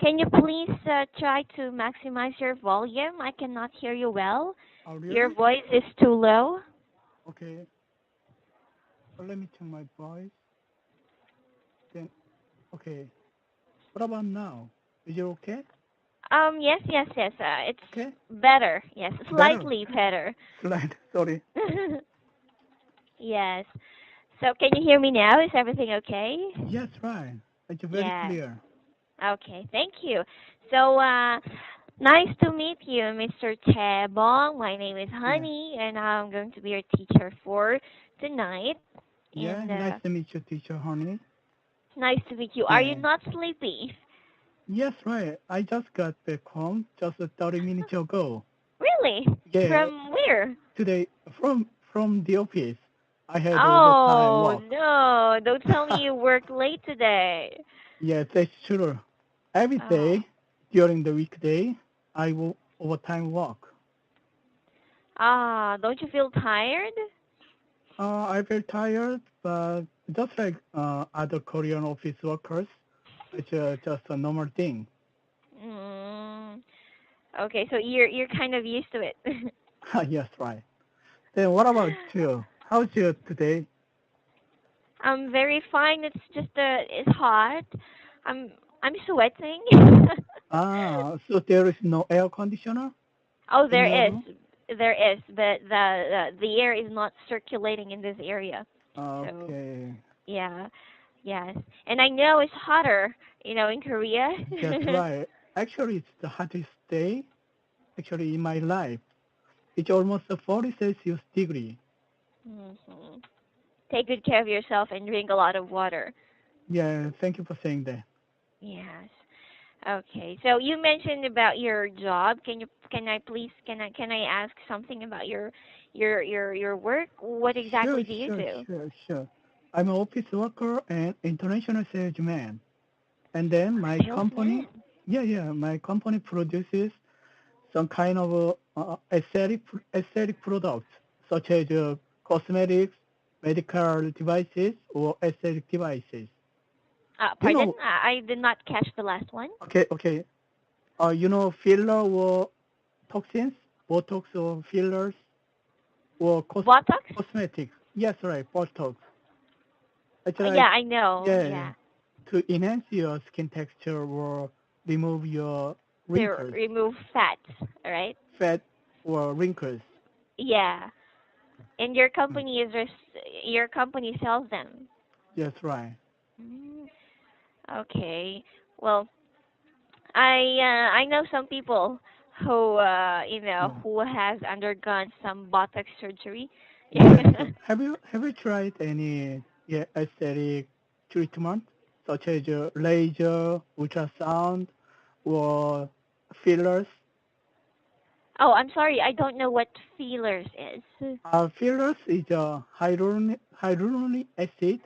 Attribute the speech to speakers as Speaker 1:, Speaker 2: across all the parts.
Speaker 1: Can you please try to maximize your volume? I cannot hear you well.
Speaker 2: Oh,
Speaker 1: Your
Speaker 2: really?
Speaker 1: voice is too low.
Speaker 2: Okay. Let me turn my voice. Then, okay. What about now? Is it okay?
Speaker 1: Yes, yes, yes. It's
Speaker 2: Okay.
Speaker 1: better. Yes,
Speaker 2: Better.
Speaker 1: slightly better.
Speaker 2: Slide. Sorry.
Speaker 1: Yes. So can you hear me now? Is everything okay?
Speaker 2: Yes, right. It's very
Speaker 1: Yes.
Speaker 2: clear.
Speaker 1: Okay, thank you. So, nice to meet you, Mr. Bong. My name is
Speaker 2: Yeah.
Speaker 1: Honey, and I'm going to be your teacher for tonight.
Speaker 2: Yeah.
Speaker 1: And
Speaker 2: Nice to meet you, teacher, honey.
Speaker 1: nice to meet you. Are you
Speaker 2: Yeah.
Speaker 1: not sleepy?
Speaker 2: Yes, right. I just got back home just 30 minutes ago.
Speaker 1: Really?
Speaker 2: Yeah.
Speaker 1: From where?
Speaker 2: Today from the office. I had overtime
Speaker 1: Oh,
Speaker 2: work.
Speaker 1: no. Don't tell me you worked late today.
Speaker 2: Yes, that's true. Every
Speaker 1: Oh.
Speaker 2: day during the weekday, I will overtime work.
Speaker 1: Ah, don't you feel tired?
Speaker 2: I feel tired, but just like other Korean office workers, it's just a normal thing.
Speaker 1: Mm. Okay, so you're kind of used to it.
Speaker 2: Yes, right. Then what about you? How's you today?
Speaker 1: I'm very fine. It's just it's hot. I'm sweating.
Speaker 2: So there is no air conditioner
Speaker 1: Oh,
Speaker 2: in your room?
Speaker 1: there is, but the air is not circulating in this area. So
Speaker 2: Okay,
Speaker 1: yeah, yes, and I know it's hotter, in Korea.
Speaker 2: yes, right. Actually, it's the hottest day actually in my life. It's almost a 40 Celsius degree.
Speaker 1: Hmm. Take good care of yourself and drink a lot of water.
Speaker 2: Yeah, thank you for saying that.
Speaker 1: Yes. Okay. So you mentioned about your job. Can I ask something about your work? What
Speaker 2: Sure,
Speaker 1: exactly do you
Speaker 2: sure,
Speaker 1: do?
Speaker 2: sure, sure. I'm an office worker and international salesman. And then
Speaker 1: A
Speaker 2: my company,
Speaker 1: salesman.
Speaker 2: my company produces some kind of aesthetic products such as cosmetics, medical devices, or aesthetic devices. You
Speaker 1: Pardon?
Speaker 2: know,
Speaker 1: I did not catch the last one.
Speaker 2: okay. Filler or toxins, Botox or fillers or
Speaker 1: Botox?
Speaker 2: cosmetics. Yes, right, Botox. It's
Speaker 1: Yeah,
Speaker 2: like,
Speaker 1: I know.
Speaker 2: yeah,
Speaker 1: Yeah.
Speaker 2: to enhance your skin texture or remove your
Speaker 1: To
Speaker 2: wrinkles,
Speaker 1: remove fat, right?
Speaker 2: fat or wrinkles.
Speaker 1: Yeah. And your
Speaker 2: Mm,
Speaker 1: company your company sells them.
Speaker 2: yes, right.
Speaker 1: Mm, okay. Well, I know some people who
Speaker 2: Yeah.
Speaker 1: who has undergone some Botox surgery.
Speaker 2: Yes. Have you tried any aesthetic treatment such as laser, ultrasound, or fillers?
Speaker 1: Oh, I'm sorry, I don't know what feelers is.
Speaker 2: Fillers is a hyaluronic acid,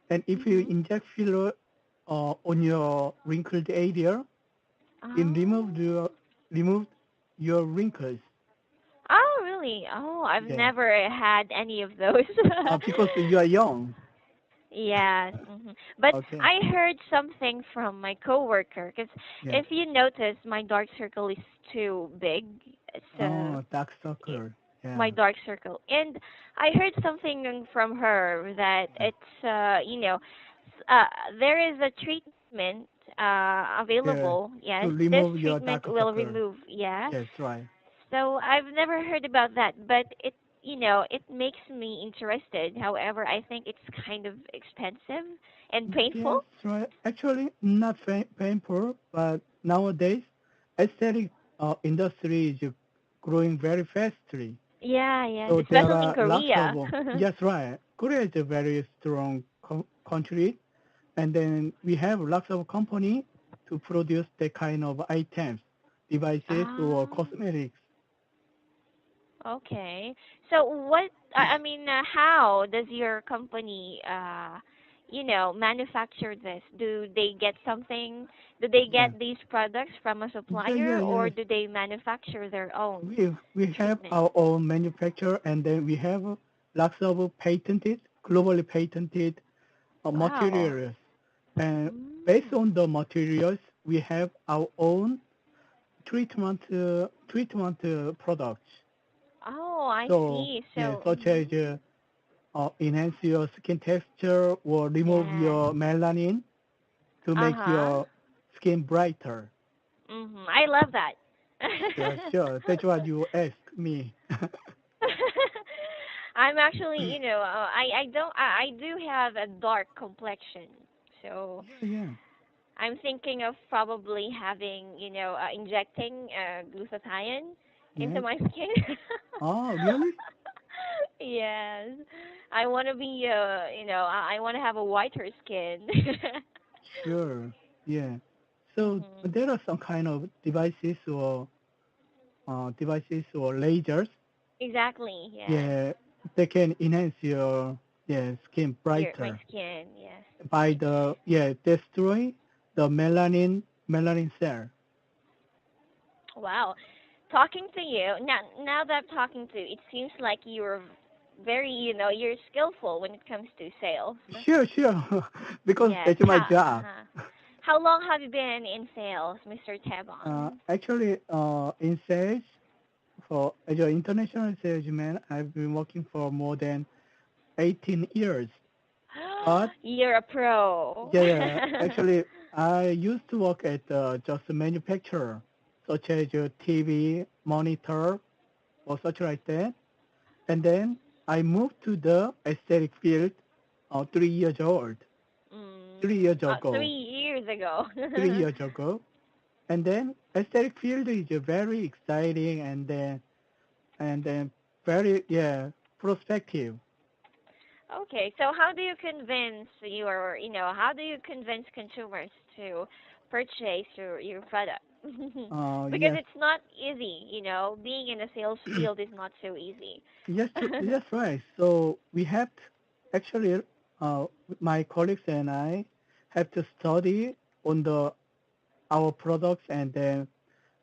Speaker 2: and if you
Speaker 1: Mhm.
Speaker 2: inject filler on your wrinkled area, it
Speaker 1: Oh.
Speaker 2: removed your wrinkles.
Speaker 1: Oh, really? Oh, I've
Speaker 2: Yeah,
Speaker 1: never had any of those.
Speaker 2: because you are young.
Speaker 1: Yes. But
Speaker 2: Okay.
Speaker 1: I heard something from my coworker because
Speaker 2: Yeah.
Speaker 1: if you notice, my dark circle is too big. So
Speaker 2: Oh, dark
Speaker 1: i-
Speaker 2: circle.
Speaker 1: my
Speaker 2: Yeah.
Speaker 1: dark circle, and I heard something from her that
Speaker 2: Yeah.
Speaker 1: it's there is a treatment
Speaker 2: Yeah.
Speaker 1: available. Yes,
Speaker 2: To
Speaker 1: this
Speaker 2: remove your
Speaker 1: treatment
Speaker 2: dark
Speaker 1: will
Speaker 2: circle.
Speaker 1: remove. Yeah.
Speaker 2: Yes, right.
Speaker 1: So I've never heard about that, but it makes me interested. However, I think it's kind of expensive and
Speaker 2: Yes,
Speaker 1: painful.
Speaker 2: right. Actually, not painful, but nowadays, aesthetic industry is growing very fastly.
Speaker 1: Yeah, yes,
Speaker 2: So there
Speaker 1: especially in
Speaker 2: are lots
Speaker 1: Korea.
Speaker 2: of, yes, right. Korea is a very strong country, and then we have lots of company to produce that kind of items, devices, or
Speaker 1: Ah,
Speaker 2: cosmetics.
Speaker 1: okay. So what, I mean, how does your company, manufacture this? Do they
Speaker 2: Yeah,
Speaker 1: get these products from a
Speaker 2: yeah,
Speaker 1: supplier or
Speaker 2: yes.
Speaker 1: do they manufacture their own
Speaker 2: We have
Speaker 1: treatment?
Speaker 2: our own manufacturer, and then we have lots of patented, globally patented
Speaker 1: Wow.
Speaker 2: materials. And based
Speaker 1: Mm.
Speaker 2: on the materials, we have our own treatment products.
Speaker 1: Oh, I
Speaker 2: So
Speaker 1: see.
Speaker 2: yeah,
Speaker 1: So,
Speaker 2: such as enhance your skin texture or remove
Speaker 1: yes.
Speaker 2: your melanin to make
Speaker 1: Uh-huh.
Speaker 2: your skin brighter.
Speaker 1: I love that.
Speaker 2: Sure, sure. That's what you asked me.
Speaker 1: I'm actually, I don't I do have a dark complexion. So,
Speaker 2: Yeah, yeah,
Speaker 1: I'm thinking of probably having, injecting glutathione into
Speaker 2: yeah.
Speaker 1: my skin.
Speaker 2: Oh, really?
Speaker 1: Yes. I want to be, I want to have a whiter skin.
Speaker 2: Sure. Yeah. So
Speaker 1: Mhm.
Speaker 2: there are some kind of devices or lasers.
Speaker 1: Exactly. Yes.
Speaker 2: Yeah, they can enhance your skin
Speaker 1: My
Speaker 2: brighter
Speaker 1: skin. Yes.
Speaker 2: by the destroy the melanin cell.
Speaker 1: Wow. Talking to you now that I'm talking to you, it seems like you're very, you're skillful when it comes to sales.
Speaker 2: Sure, sure. Because
Speaker 1: Yes.
Speaker 2: that's my job.
Speaker 1: How long have you been in sales, Mr. Tebon?
Speaker 2: Actually, in sales, as an international salesman, I've been working for more than 18 years. But
Speaker 1: You're a pro.
Speaker 2: yeah, yeah, actually, I used to work at just a manufacturer, such as a TV, monitor, or such like that. And then I moved to the aesthetic field 3 years old, 3 years
Speaker 1: 3
Speaker 2: ago,
Speaker 1: years ago.
Speaker 2: 3 years ago. And then aesthetic field is very exciting and then very prospective.
Speaker 1: Okay, so how do you convince how do you convince consumers to purchase your product? Because
Speaker 2: Yes,
Speaker 1: it's not easy, being in the sales field is not so easy.
Speaker 2: yes, that's right. So we have to, actually, uh, my colleagues and I have to study on the our products and then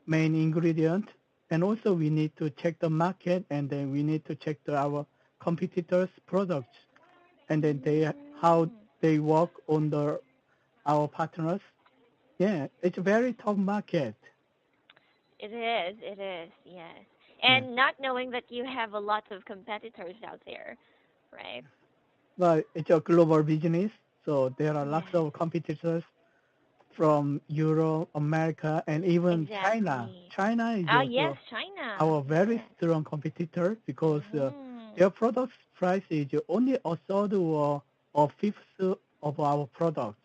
Speaker 2: main ingredient, and also we need to check the market, and then we need to check our competitors' products, and then how
Speaker 1: Mm.
Speaker 2: they work on our partners. Yeah, it's a very tough market.
Speaker 1: It is, yes.
Speaker 2: Yeah,
Speaker 1: And not knowing that you have a lot of competitors out there, right?
Speaker 2: but it's a global business, so there are lots
Speaker 1: Yes,
Speaker 2: of competitors from Europe, America, and even China.
Speaker 1: exactly.
Speaker 2: China is
Speaker 1: Ah, yes,
Speaker 2: also
Speaker 1: China.
Speaker 2: our very
Speaker 1: Yes.
Speaker 2: strong competitor because
Speaker 1: Mhm.
Speaker 2: their product price is only a third or a fifth of our products.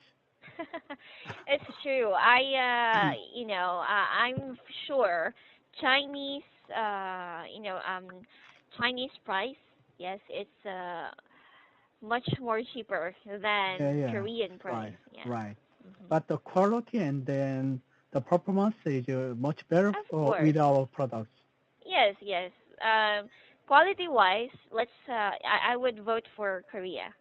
Speaker 1: It's true. I'm sure Chinese, Chinese price. Yes, it's much more cheaper
Speaker 2: Yeah,
Speaker 1: than
Speaker 2: yeah,
Speaker 1: Korean
Speaker 2: right,
Speaker 1: price. Yeah.
Speaker 2: right.
Speaker 1: Hmm.
Speaker 2: But the quality and then the performance is much better
Speaker 1: Of
Speaker 2: with
Speaker 1: course.
Speaker 2: our products.
Speaker 1: Yes, yes. Quality wise, let's. I would vote for Korea.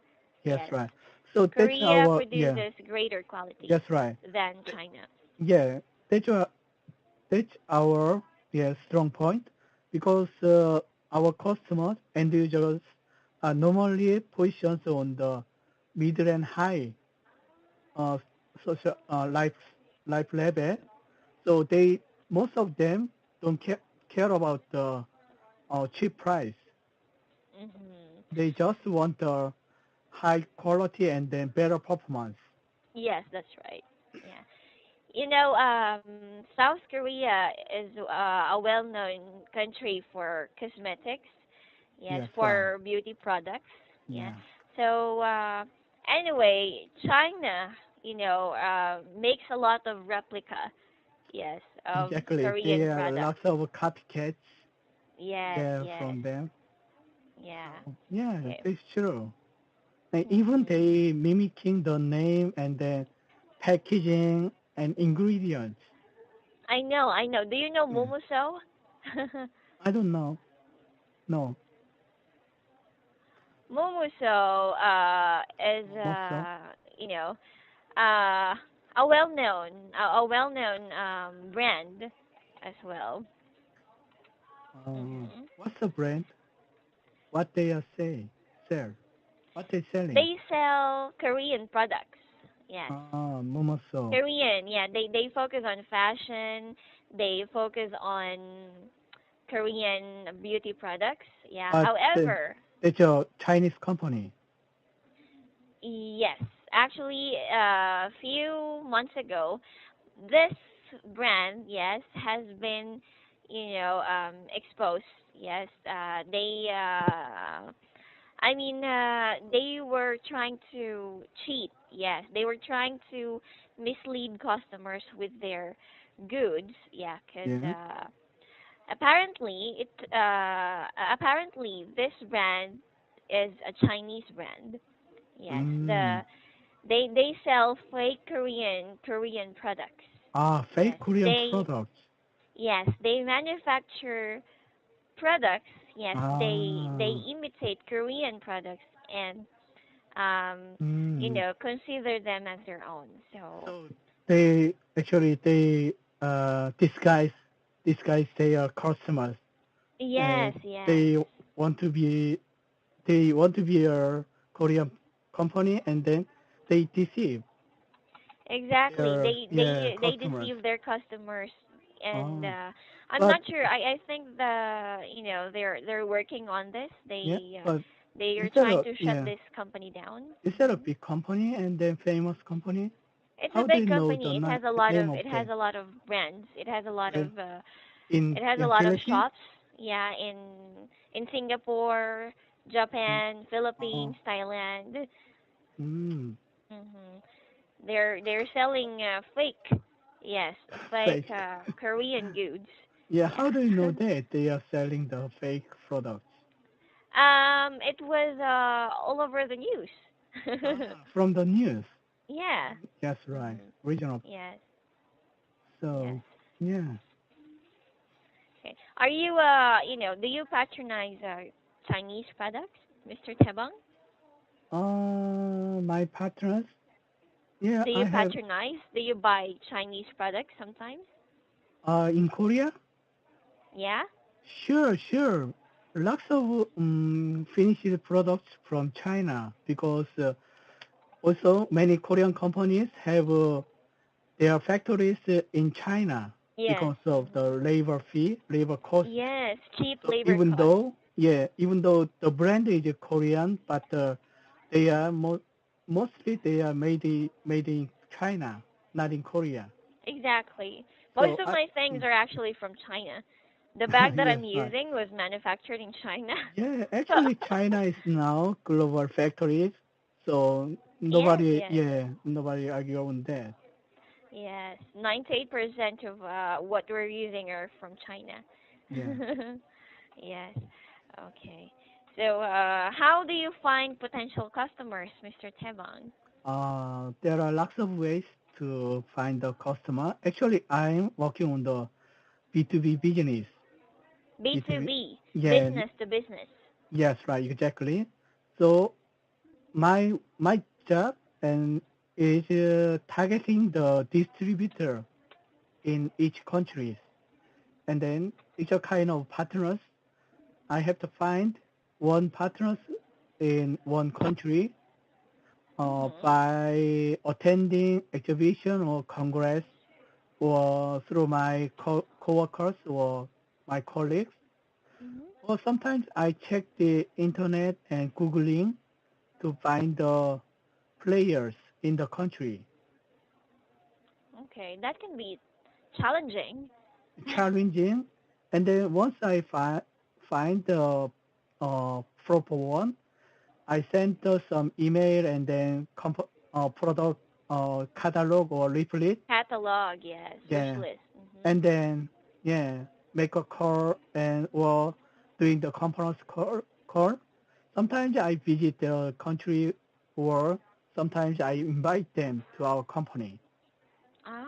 Speaker 2: Yes,
Speaker 1: Yes,
Speaker 2: right. So that's
Speaker 1: Korea
Speaker 2: our
Speaker 1: produces greater quality
Speaker 2: yes, right.
Speaker 1: than China.
Speaker 2: Yeah, that's our strong point because our customers end users are normally positioned on the middle and high uh, social life level. So most of them don't care about the cheap price.
Speaker 1: Hmm.
Speaker 2: They just want the high quality and then better performance.
Speaker 1: Yes, that's right. Yeah. South Korea is a well-known country for cosmetics. Yes,
Speaker 2: Yes, right.
Speaker 1: for beauty products. Yeah.
Speaker 2: Yeah,
Speaker 1: So anyway, China, makes a lot of replica. Yes, of
Speaker 2: exactly.
Speaker 1: Korean
Speaker 2: There are
Speaker 1: products.
Speaker 2: lots of copycats
Speaker 1: Yes,
Speaker 2: there
Speaker 1: yes.
Speaker 2: from them.
Speaker 1: Yeah.
Speaker 2: So yeah,
Speaker 1: Okay.
Speaker 2: that's true. And even
Speaker 1: Mhm.
Speaker 2: they mimicking the name and the packaging and ingredients.
Speaker 1: I know, I know. Do you know
Speaker 2: Yeah.
Speaker 1: Momoso?
Speaker 2: I don't know. No.
Speaker 1: Momoso is
Speaker 2: Also,
Speaker 1: uh a well-known brand as well. Hmm.
Speaker 2: what's the brand? What they are saying? Sell? What they selling?
Speaker 1: They sell Korean products. Yes.
Speaker 2: Momoso.
Speaker 1: Korean, yeah, they focus on fashion. They focus on Korean beauty products. Yeah.
Speaker 2: But
Speaker 1: However,
Speaker 2: it's a Chinese company.
Speaker 1: yes, actually, a few months ago, this brand, yes, has been, exposed. Yes, they were trying to cheat. Yes, they were trying to mislead customers with their goods. Yeah, because
Speaker 2: Yeah.
Speaker 1: apparently this brand is a Chinese brand. Yes,
Speaker 2: Mm.
Speaker 1: they sell fake Korean products.
Speaker 2: Fake
Speaker 1: Yes,
Speaker 2: Korean products.
Speaker 1: they manufacture products. Yes, they
Speaker 2: Ah.
Speaker 1: imitate Korean products and um,
Speaker 2: Mm.
Speaker 1: consider them as their own. So
Speaker 2: So they disguise their customers, and
Speaker 1: yes, yes,
Speaker 2: they want to be they want to be a Korean company, and then they deceive
Speaker 1: exactly.
Speaker 2: their
Speaker 1: They
Speaker 2: customers.
Speaker 1: deceive their customers, and
Speaker 2: Oh,
Speaker 1: I'm
Speaker 2: but
Speaker 1: not sure. I think they're working on this.
Speaker 2: yeah, but
Speaker 1: They are
Speaker 2: is that
Speaker 1: trying
Speaker 2: a
Speaker 1: to shut
Speaker 2: yeah
Speaker 1: this company down.
Speaker 2: is that a big company and then famous company?
Speaker 1: It's a
Speaker 2: How do
Speaker 1: big
Speaker 2: you know the
Speaker 1: company.
Speaker 2: name of
Speaker 1: It has
Speaker 2: them?
Speaker 1: a lot of brands.
Speaker 2: And
Speaker 1: It has a
Speaker 2: in
Speaker 1: lot of
Speaker 2: Philippines?
Speaker 1: shops. Yeah, in Singapore, Japan,
Speaker 2: Oh,
Speaker 1: Philippines, Thailand.
Speaker 2: mm,
Speaker 1: Mhm. They're selling fake. Yes, fake
Speaker 2: fake.
Speaker 1: Korean goods.
Speaker 2: Yeah,
Speaker 1: Yeah.
Speaker 2: how do you know that they are selling the fake products?
Speaker 1: It was all over the news.
Speaker 2: From the news.
Speaker 1: Yeah.
Speaker 2: Yes, right.
Speaker 1: Mhm.
Speaker 2: Regional.
Speaker 1: Yes. Yes.
Speaker 2: So, yeah.
Speaker 1: Okay. Are you do you patronize Chinese products, Mr. Tebong?
Speaker 2: My partners. Yeah,
Speaker 1: Do
Speaker 2: I
Speaker 1: you
Speaker 2: have.
Speaker 1: patronize? Do you buy Chinese products sometimes?
Speaker 2: In Korea.
Speaker 1: Yeah?
Speaker 2: Sure, sure. Lots of finished products from China because also many Korean companies have their factories in China
Speaker 1: Yes.
Speaker 2: because of the
Speaker 1: Mhm.
Speaker 2: labor cost.
Speaker 1: Yes, cheap
Speaker 2: So
Speaker 1: labor costs.
Speaker 2: even though the brand is Korean, but they are mostly they are made in China, not in Korea.
Speaker 1: Exactly. Most
Speaker 2: So
Speaker 1: of
Speaker 2: I,
Speaker 1: my things
Speaker 2: mm,
Speaker 1: are actually from China. The bag that
Speaker 2: yes,
Speaker 1: I'm
Speaker 2: right.
Speaker 1: using was manufactured in China.
Speaker 2: Yeah, actually, China is now global factories, so
Speaker 1: Yes, yes.
Speaker 2: nobody argue on that.
Speaker 1: Yes. 98% of what we're using are from
Speaker 2: Yeah.
Speaker 1: China. Yes. Okay. So, how do you find potential customers, Mr. Tebong?
Speaker 2: There are lots of ways to find the customer. Actually, I'm working on the B2B business. B2B.
Speaker 1: B2B,
Speaker 2: Yeah,
Speaker 1: business to business.
Speaker 2: yes, right, exactly. So my job and is targeting the distributor in each country, and then each kind of partners. I have to find one partners in one country
Speaker 1: Mhm.
Speaker 2: by attending exhibition or congress or through my coworkers or my colleagues.
Speaker 1: Mhm.
Speaker 2: Or sometimes I check the internet and Googling to find the players in the country.
Speaker 1: Okay, that can be challenging.
Speaker 2: Challenging. And then once I find the proper one, I sent some email and then product catalog or leaflet.
Speaker 1: Catalog, yes. Wish
Speaker 2: Yeah.
Speaker 1: list. Mhm.
Speaker 2: And then, yeah, make a call and or doing the conference call. Sometimes I visit the country or sometimes I invite them to our company.
Speaker 1: Ah,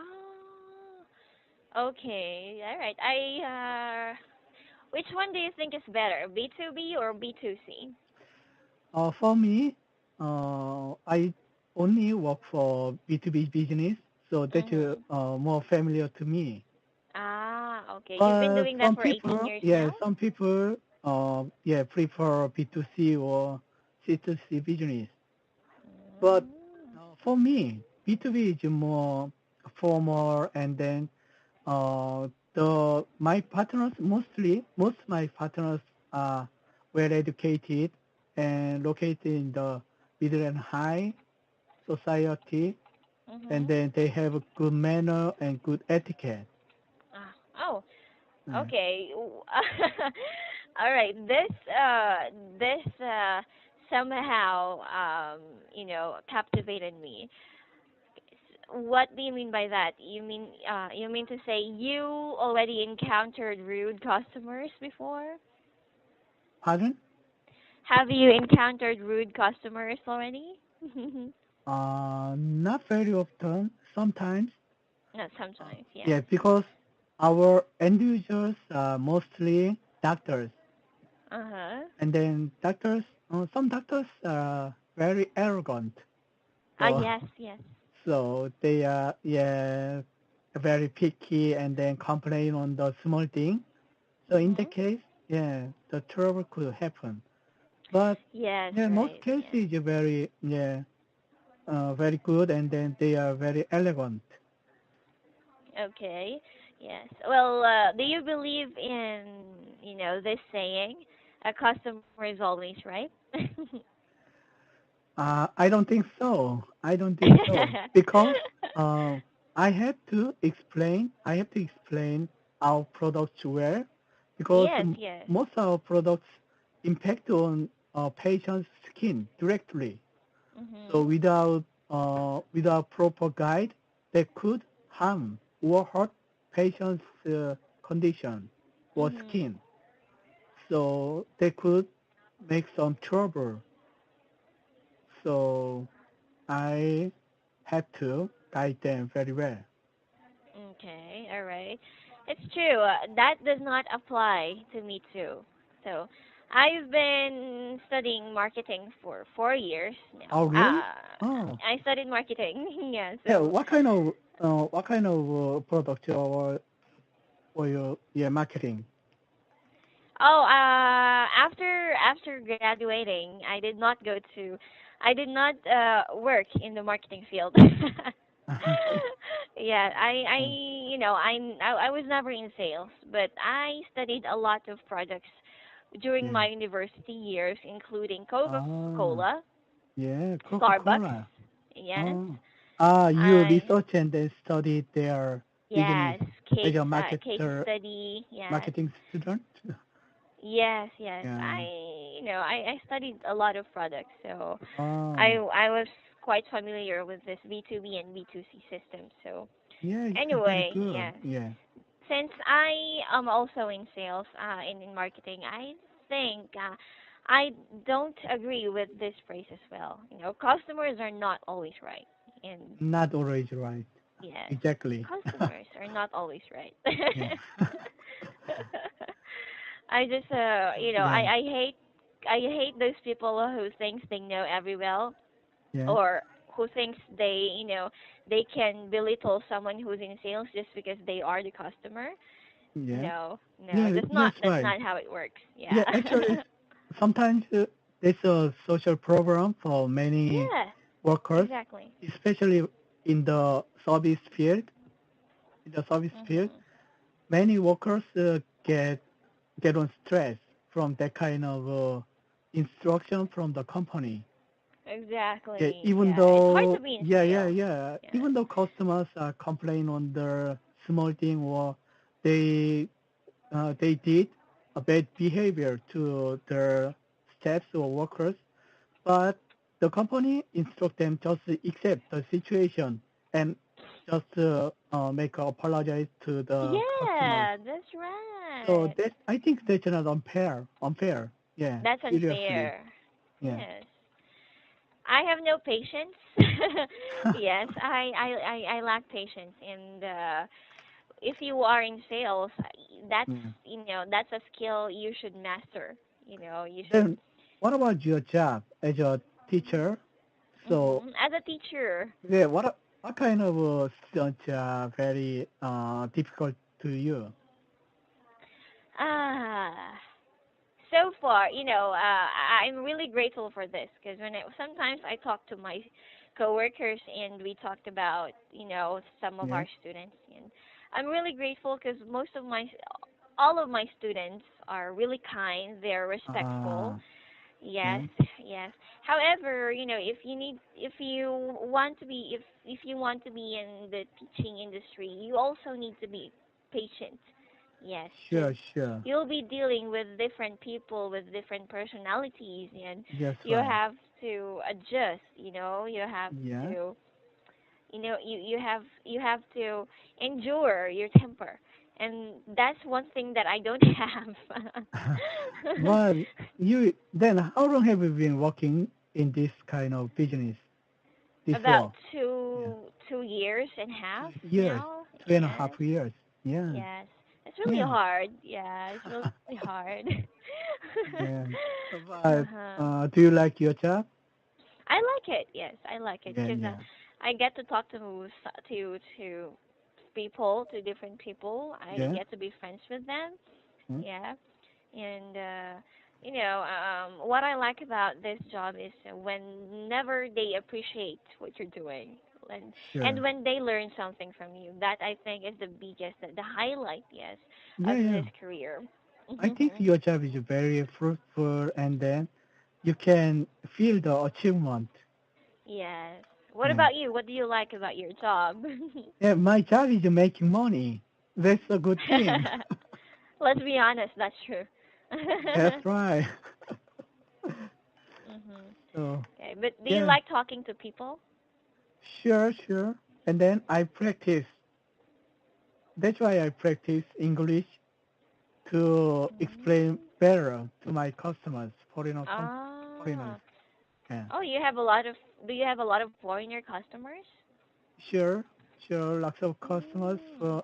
Speaker 1: okay. All right. Which one do you think is better, B2B or B2C?
Speaker 2: For me, I only work for B2B business, so that's
Speaker 1: Mhm.
Speaker 2: more familiar to me.
Speaker 1: Ah, okay. You've been
Speaker 2: But
Speaker 1: doing that
Speaker 2: some
Speaker 1: for 18
Speaker 2: people,
Speaker 1: years now?
Speaker 2: prefer B2C or C2C business. But
Speaker 1: Mm.
Speaker 2: for me, B2B is more formal, and then the my partners most my partners are well educated and located in the middle and high society, and
Speaker 1: Mhm.
Speaker 2: then they have a good manner and good etiquette.
Speaker 1: Ah, oh,
Speaker 2: Yeah.
Speaker 1: okay. All right. This somehow captivated me. What do you mean by that? You mean to say you already encountered rude customers before?
Speaker 2: Pardon?
Speaker 1: Have you encountered rude customers already?
Speaker 2: Not very often. Sometimes,
Speaker 1: Not sometimes,
Speaker 2: yeah,
Speaker 1: yes.
Speaker 2: because our end users are mostly doctors,
Speaker 1: Uh-huh.
Speaker 2: and then some doctors are very arrogant.
Speaker 1: Ah,
Speaker 2: So,
Speaker 1: yes, yes.
Speaker 2: so they are, yeah, very picky and then complain on the small thing. So in the
Speaker 1: Mhm.
Speaker 2: case, yeah, the trouble could happen. But
Speaker 1: Yes,
Speaker 2: yeah, most
Speaker 1: right.
Speaker 2: cases
Speaker 1: Yes.
Speaker 2: very, yeah, very good, and then they are very elegant.
Speaker 1: Okay. Yes. Well, do you believe in, this saying, a customer is always right?
Speaker 2: I don't think so. I don't think so because uh, I have to explain our products well because
Speaker 1: Yes, yes.
Speaker 2: most of our products impact on patient's skin directly. So
Speaker 1: Mhm.
Speaker 2: without proper guide, they could harm or hurt patient's condition or
Speaker 1: Mhm.
Speaker 2: skin. So they could make some trouble. So I had to guide them very well.
Speaker 1: Okay. All right. It's true. That does not apply to me too. So, I've been studying marketing for 4 years
Speaker 2: Oh,
Speaker 1: now.
Speaker 2: really? Oh,
Speaker 1: I studied marketing. Yeah.
Speaker 2: yeah.
Speaker 1: So,
Speaker 2: What kind of product or your yeah marketing?
Speaker 1: oh, after graduating, I did not work in the marketing field. Yeah, I was never in sales, but I studied a lot of projects during
Speaker 2: Yeah.
Speaker 1: my university years, including
Speaker 2: Ah,
Speaker 1: Coca-Cola,
Speaker 2: yeah.
Speaker 1: Starbucks.
Speaker 2: Coca-Cola.
Speaker 1: Yes,
Speaker 2: Oh. Ah, you
Speaker 1: I
Speaker 2: research and then study their business
Speaker 1: yes
Speaker 2: as
Speaker 1: case
Speaker 2: a
Speaker 1: case study. Yes,
Speaker 2: marketing student.
Speaker 1: yes, yes.
Speaker 2: Yeah.
Speaker 1: I studied a lot of products, so
Speaker 2: Oh,
Speaker 1: I was quite familiar with this B2B and B2C system. So
Speaker 2: yeah. It's very
Speaker 1: anyway,
Speaker 2: good.
Speaker 1: yes.
Speaker 2: Yeah.
Speaker 1: Since I am also in sales, in marketing, I think I don't agree with this phrase as well. Customers are not always right, and
Speaker 2: Not always right.
Speaker 1: yes,
Speaker 2: Exactly.
Speaker 1: customers are not always right.
Speaker 2: Yeah.
Speaker 1: I just,
Speaker 2: Yeah.
Speaker 1: I hate those people who thinks they know every well,
Speaker 2: Yeah.
Speaker 1: or who thinks they can belittle someone who's in sales just because they are the customer.
Speaker 2: Yeah.
Speaker 1: No, no,
Speaker 2: Yeah. Yes.
Speaker 1: that's
Speaker 2: Right.
Speaker 1: not how it works. Yeah.
Speaker 2: Yeah. Actually, sometimes it's a social problem for many
Speaker 1: Yeah,
Speaker 2: workers,
Speaker 1: exactly.
Speaker 2: especially in the service field. In the service field,
Speaker 1: Mhm.
Speaker 2: many workers get on stress from that kind of instruction from the company. Yeah,
Speaker 1: Exactly.
Speaker 2: even
Speaker 1: Yeah, it's hard to
Speaker 2: though,
Speaker 1: be in
Speaker 2: yeah, yeah,
Speaker 1: sales.
Speaker 2: yeah,
Speaker 1: Yes.
Speaker 2: even though customers complain on the small thing or they they did a bad behavior to their staffs or workers, but the company instruct them just to accept the situation and just make apologize to the customers.
Speaker 1: Yeah, that's
Speaker 2: So
Speaker 1: right.
Speaker 2: that I think that's not unfair. Unfair. Yeah,
Speaker 1: That's
Speaker 2: seriously.
Speaker 1: unfair.
Speaker 2: Yeah.
Speaker 1: Yes. I have no patience. Yes, I lack patience, and if you are in sales,
Speaker 2: Yeah.
Speaker 1: that's a skill you should master. You should.
Speaker 2: Then what about your job as a teacher? So
Speaker 1: As a teacher,
Speaker 2: yeah, what kind of students are very difficult to you?
Speaker 1: ah, so far, I'm really grateful for this because sometimes I talk to my coworkers, and we talked about some of
Speaker 2: Yeah.
Speaker 1: our students. And I'm really grateful because all of my students are really kind. They're respectful.
Speaker 2: Ah,
Speaker 1: Yes,
Speaker 2: yeah.
Speaker 1: yes. However, if you want to be, if you want to be in the teaching industry, you also need to be patient. Yes, because
Speaker 2: Sure, sure.
Speaker 1: you'll be dealing with different people with different personalities, and
Speaker 2: That's
Speaker 1: you
Speaker 2: right.
Speaker 1: have to adjust. You have
Speaker 2: Yeah.
Speaker 1: to, you have to endure your temper, and that's one thing that I don't have.
Speaker 2: Well, you then how long have you been working in this kind of business
Speaker 1: About
Speaker 2: before? Yeah.
Speaker 1: 2 years and a half
Speaker 2: 2 years,
Speaker 1: now.
Speaker 2: two and a
Speaker 1: Yes,
Speaker 2: half years. Yeah.
Speaker 1: yes. It's really
Speaker 2: Yeah.
Speaker 1: hard. Yeah, it's really hard.
Speaker 2: Yeah. But
Speaker 1: Uh-huh.
Speaker 2: do you like your job?
Speaker 1: I like it. Yes, I like it
Speaker 2: Yeah,
Speaker 1: because
Speaker 2: yeah.
Speaker 1: I get to talk to people, to different people. I
Speaker 2: Yeah.
Speaker 1: get to be friends with them.
Speaker 2: Hmm?
Speaker 1: Yeah, and what I like about this job is whenever they appreciate what you're doing, and
Speaker 2: Sure.
Speaker 1: when they learn something from you, that I think is the biggest, the highlight, yes,
Speaker 2: Yeah,
Speaker 1: of
Speaker 2: yeah.
Speaker 1: this career.
Speaker 2: I think
Speaker 1: Hmm.
Speaker 2: your job is very fruitful and then you can feel the achievement.
Speaker 1: Yes. What
Speaker 2: Yeah.
Speaker 1: about you? What do you like about your job?
Speaker 2: Yeah, my job is making money. That's a good thing.
Speaker 1: Let's be honest, that's true.
Speaker 2: That's right.
Speaker 1: Mhm.
Speaker 2: So,
Speaker 1: Okay, but do you
Speaker 2: yeah,
Speaker 1: like talking to people?
Speaker 2: sure, sure. And then I practice. That's why I practice English to explain
Speaker 1: Mm.
Speaker 2: better to my customers, foreigners.
Speaker 1: Ah.
Speaker 2: Yeah.
Speaker 1: Oh, you have a lot of. Do you have a lot of foreigner customers?
Speaker 2: Sure, sure. Lots of customers
Speaker 1: Mm.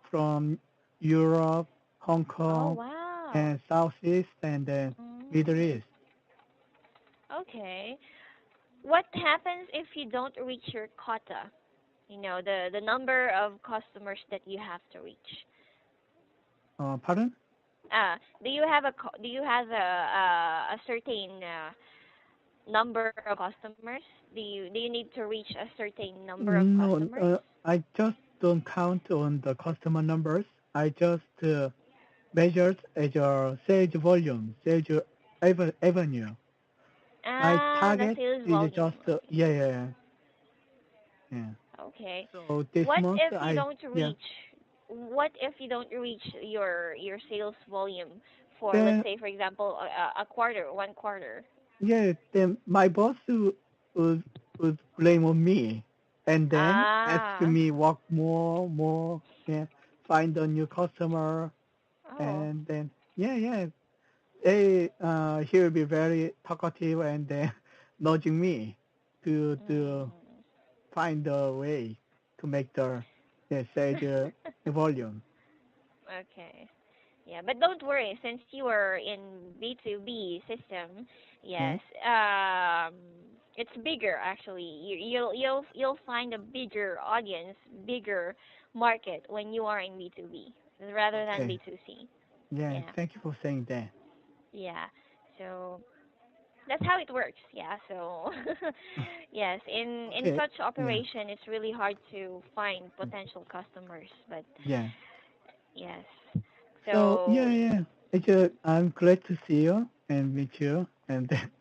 Speaker 2: from Europe, Hong
Speaker 1: Oh,
Speaker 2: Kong,
Speaker 1: wow.
Speaker 2: and Southeast, and then Middle
Speaker 1: Mm.
Speaker 2: East.
Speaker 1: Okay. What happens if you don't reach your quota? The number of customers that you have to reach.
Speaker 2: Pardon?
Speaker 1: Do you have a certain number of customers? Do you need to reach a certain number of
Speaker 2: No,
Speaker 1: customers?
Speaker 2: I just don't count on the customer numbers. I just measure as a sales volume, sales avenue. My
Speaker 1: Ah, the
Speaker 2: target
Speaker 1: sales
Speaker 2: is
Speaker 1: volume.
Speaker 2: just,
Speaker 1: Okay.
Speaker 2: yeah, yeah, yeah. Yeah.
Speaker 1: Okay.
Speaker 2: So this
Speaker 1: What
Speaker 2: month,
Speaker 1: if you don't
Speaker 2: yeah.
Speaker 1: reach? What if you don't reach your sales volume for, let's
Speaker 2: Then,
Speaker 1: say, for example, a quarter, 1 quarter?
Speaker 2: yeah, then my boss would, would blame on me and then ask
Speaker 1: Ah.
Speaker 2: me work more, yeah, find a new customer,
Speaker 1: Oh.
Speaker 2: and then, yeah, yeah, he will be very talkative and then nudging me to
Speaker 1: Mm.
Speaker 2: find a way to make the sales volume.
Speaker 1: Okay. Yeah, but don't worry, since you are in B2B system,
Speaker 2: Yeah.
Speaker 1: yes, it's bigger actually. You'll find a bigger audience, bigger market when you are in B2B rather than
Speaker 2: Okay.
Speaker 1: B2C.
Speaker 2: Yeah.
Speaker 1: Yeah,
Speaker 2: Thank you for saying that.
Speaker 1: yeah. So that's how it works. Yeah. So yes, in
Speaker 2: Okay.
Speaker 1: such
Speaker 2: Yeah.
Speaker 1: operation, it's really hard to find potential customers. But
Speaker 2: Yeah.
Speaker 1: yes.
Speaker 2: So
Speaker 1: So
Speaker 2: yeah, yeah. I'm glad to see you and meet you. And then,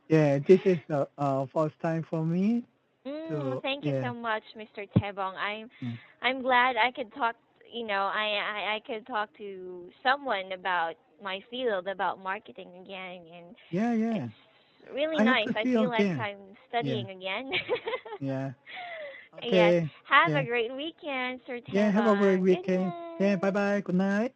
Speaker 2: yeah, this is the first time for me to
Speaker 1: Thank you
Speaker 2: yeah.
Speaker 1: so much, Mr. Tebong.
Speaker 2: Yeah.
Speaker 1: I'm glad I could talk. I could talk to someone about my field, about marketing again, and
Speaker 2: Yeah, yeah.
Speaker 1: it's really
Speaker 2: I hope
Speaker 1: nice.
Speaker 2: to
Speaker 1: I
Speaker 2: see you
Speaker 1: feel like
Speaker 2: again.
Speaker 1: I'm
Speaker 2: Yeah.
Speaker 1: studying again.
Speaker 2: Yeah.
Speaker 1: Yes.
Speaker 2: Okay.
Speaker 1: Have a
Speaker 2: Yeah.
Speaker 1: great weekend, Sir
Speaker 2: Yeah. Have a great
Speaker 1: Tebong. Good
Speaker 2: weekend. Yeah. Bye
Speaker 1: night.
Speaker 2: bye. Good night.